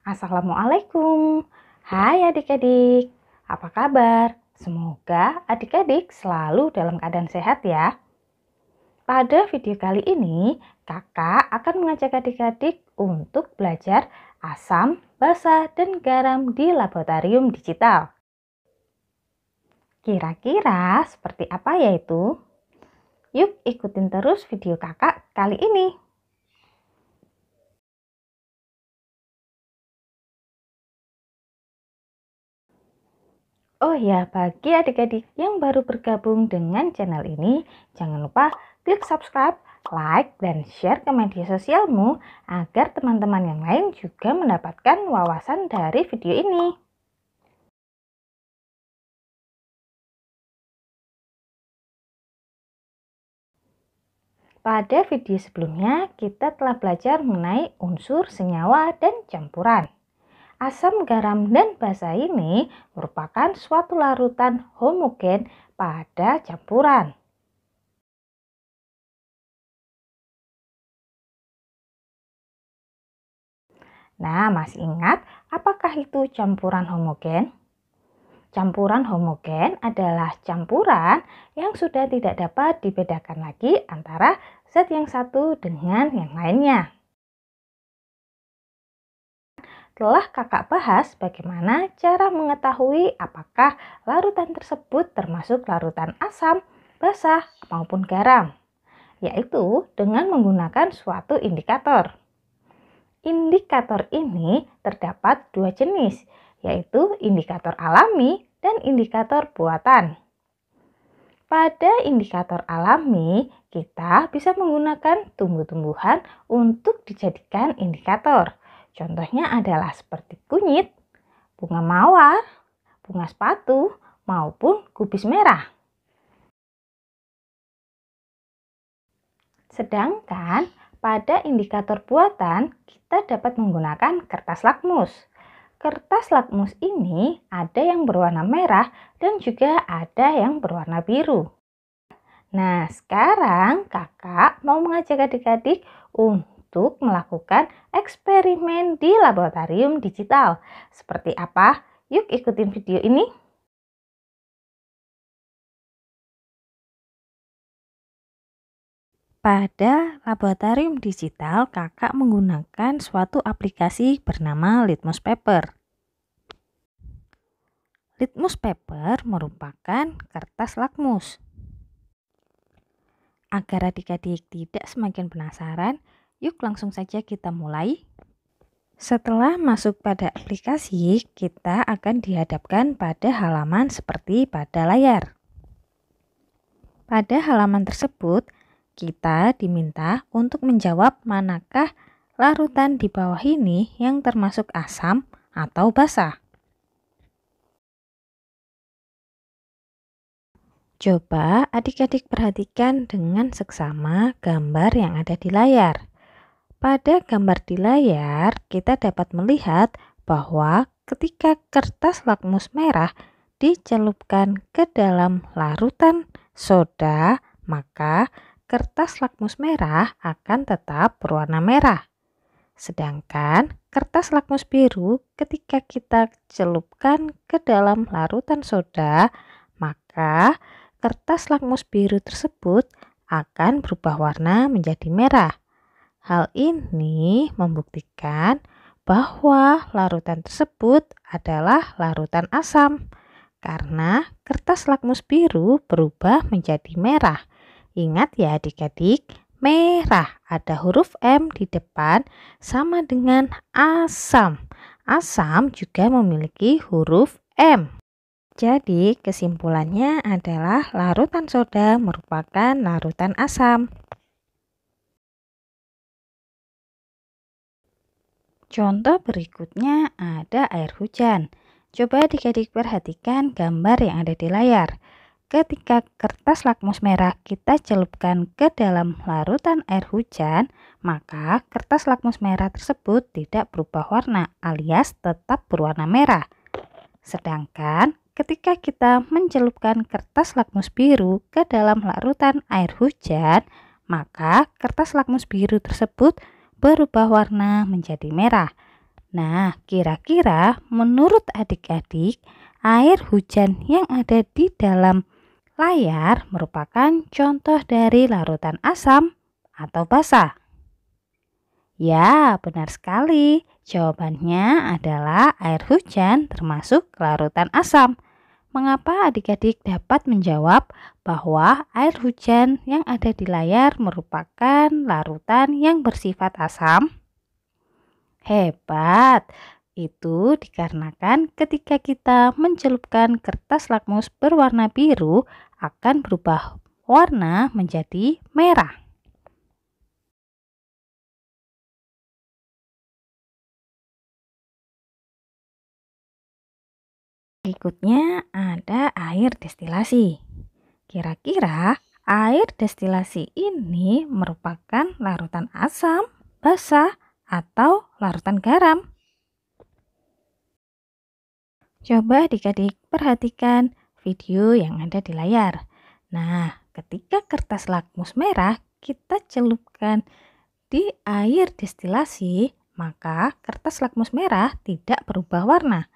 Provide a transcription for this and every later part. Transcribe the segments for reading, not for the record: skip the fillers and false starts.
Assalamualaikum. Hai adik-adik, apa kabar? Semoga adik-adik selalu dalam keadaan sehat ya. Pada video kali ini, kakak akan mengajak adik-adik untuk belajar asam, basa, dan garam di laboratorium digital. Kira-kira seperti apa ya itu? Yuk ikutin terus video kakak kali ini. Oh ya, bagi adik-adik yang baru bergabung dengan channel ini, jangan lupa klik subscribe, like, dan share ke media sosialmu agar teman-teman yang lain juga mendapatkan wawasan dari video ini. Pada video sebelumnya, kita telah belajar mengenai unsur, senyawa, dan campuran. Asam, garam, dan basa ini merupakan suatu larutan homogen pada campuran. Nah, masih ingat apakah itu campuran homogen? Campuran homogen adalah campuran yang sudah tidak dapat dibedakan lagi antara zat yang satu dengan yang lainnya. Telah kakak bahas bagaimana cara mengetahui apakah larutan tersebut termasuk larutan asam, basa, maupun garam, yaitu dengan menggunakan suatu indikator. Indikator ini terdapat dua jenis, yaitu indikator alami dan indikator buatan. Pada indikator alami, kita bisa menggunakan tumbuh-tumbuhan untuk dijadikan indikator. Contohnya adalah seperti kunyit, bunga mawar, bunga sepatu, maupun kubis merah. Sedangkan pada indikator buatan, kita dapat menggunakan kertas lakmus. Kertas lakmus ini ada yang berwarna merah dan juga ada yang berwarna biru. Nah, sekarang kakak mau mengajak adik-adik untuk melakukan eksperimen di laboratorium digital. Seperti apa? Yuk ikutin video ini. Pada laboratorium digital, kakak menggunakan suatu aplikasi bernama Litmus Paper. Litmus Paper merupakan kertas lakmus. Agar adik-adik tidak semakin penasaran, yuk langsung saja kita mulai. Setelah masuk pada aplikasi, kita akan dihadapkan pada halaman seperti pada layar. Pada halaman tersebut, kita diminta untuk menjawab manakah larutan di bawah ini yang termasuk asam atau basa. Coba adik-adik perhatikan dengan seksama gambar yang ada di layar. Pada gambar di layar, kita dapat melihat bahwa ketika kertas lakmus merah dicelupkan ke dalam larutan soda, maka kertas lakmus merah akan tetap berwarna merah. Sedangkan kertas lakmus biru ketika kita celupkan ke dalam larutan soda, maka kertas lakmus biru tersebut akan berubah warna menjadi merah. Hal ini membuktikan bahwa larutan tersebut adalah larutan asam, karena kertas lakmus biru berubah menjadi merah. Ingat ya adik-adik, merah ada huruf M di depan sama dengan asam. Asam juga memiliki huruf M. Jadi kesimpulannya adalah larutan soda merupakan larutan asam. Contoh berikutnya ada air hujan. Coba adik-adik perhatikan gambar yang ada di layar. Ketika kertas lakmus merah kita celupkan ke dalam larutan air hujan, maka kertas lakmus merah tersebut tidak berubah warna alias tetap berwarna merah. Sedangkan ketika kita mencelupkan kertas lakmus biru ke dalam larutan air hujan, maka kertas lakmus biru tersebut berubah warna menjadi merah. Nah, kira-kira menurut adik-adik, air hujan yang ada di dalam layar merupakan contoh dari larutan asam atau basa? Ya, benar sekali. Jawabannya adalah air hujan termasuk larutan asam. Mengapa adik-adik dapat menjawab bahwa air hujan yang ada di layar merupakan larutan yang bersifat asam? Hebat! Itu dikarenakan ketika kita mencelupkan kertas lakmus berwarna biru akan berubah warna menjadi merah. Berikutnya ada air destilasi. Kira-kira air destilasi ini merupakan larutan asam, basa, atau larutan garam? Coba adik-adik perhatikan video yang ada di layar. Nah, ketika kertas lakmus merah kita celupkan di air destilasi, maka kertas lakmus merah tidak berubah warna.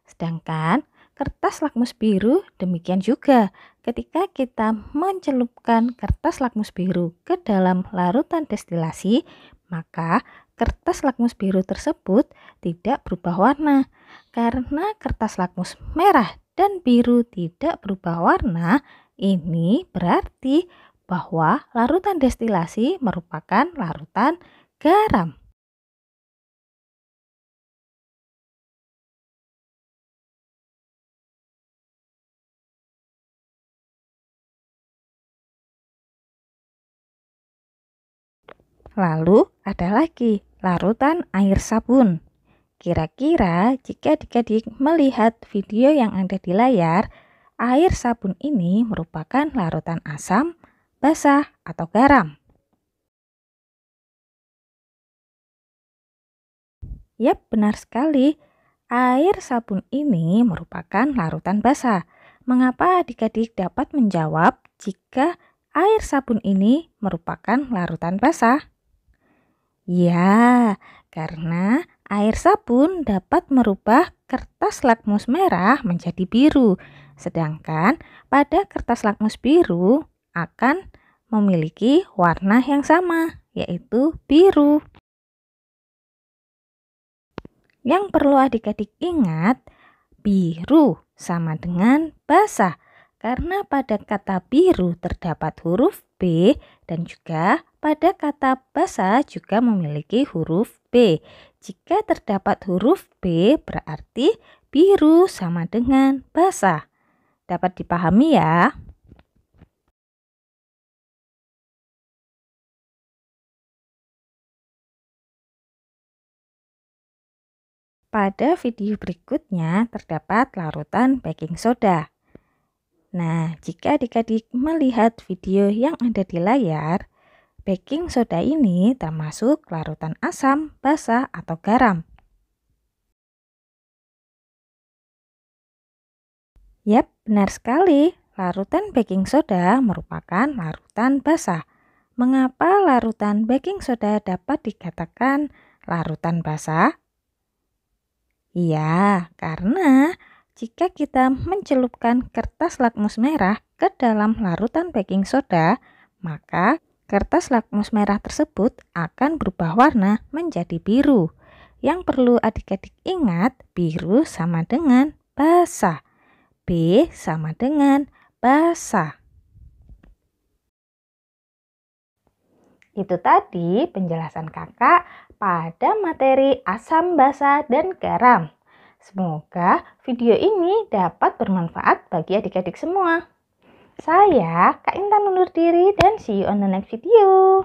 Sedangkan kertas lakmus biru demikian juga. Ketika kita mencelupkan kertas lakmus biru ke dalam larutan destilasi, maka kertas lakmus biru tersebut tidak berubah warna. Karena kertas lakmus merah dan biru tidak berubah warna, ini berarti bahwa larutan destilasi merupakan larutan garam. Lalu ada lagi larutan air sabun. Kira-kira jika adik-adik melihat video yang ada di layar, air sabun ini merupakan larutan asam, basa, atau garam? Yap, benar sekali. Air sabun ini merupakan larutan basa. Mengapa adik-adik dapat menjawab jika air sabun ini merupakan larutan basa? Ya, karena air sabun dapat merubah kertas lakmus merah menjadi biru, sedangkan pada kertas lakmus biru akan memiliki warna yang sama, yaitu biru. Yang perlu adik-adik ingat, biru sama dengan basah, karena pada kata biru terdapat huruf B dan juga pada kata basah juga memiliki huruf B. Jika terdapat huruf B berarti biru sama dengan basah. Dapat dipahami ya? Pada video berikutnya terdapat larutan baking soda. Nah, jika adik-adik melihat video yang ada di layar, baking soda ini termasuk larutan asam, basa, atau garam. Yap, benar sekali. Larutan baking soda merupakan larutan basa. Mengapa larutan baking soda dapat dikatakan larutan basa? Iya, karena jika kita mencelupkan kertas lakmus merah ke dalam larutan baking soda, maka kertas lakmus merah tersebut akan berubah warna menjadi biru. Yang perlu adik-adik ingat, biru sama dengan basah. B sama dengan basah. Itu tadi penjelasan kakak pada materi asam, basa, dan garam. Semoga video ini dapat bermanfaat bagi adik-adik semua. Saya Kak Intan undur diri dan see you on the next video.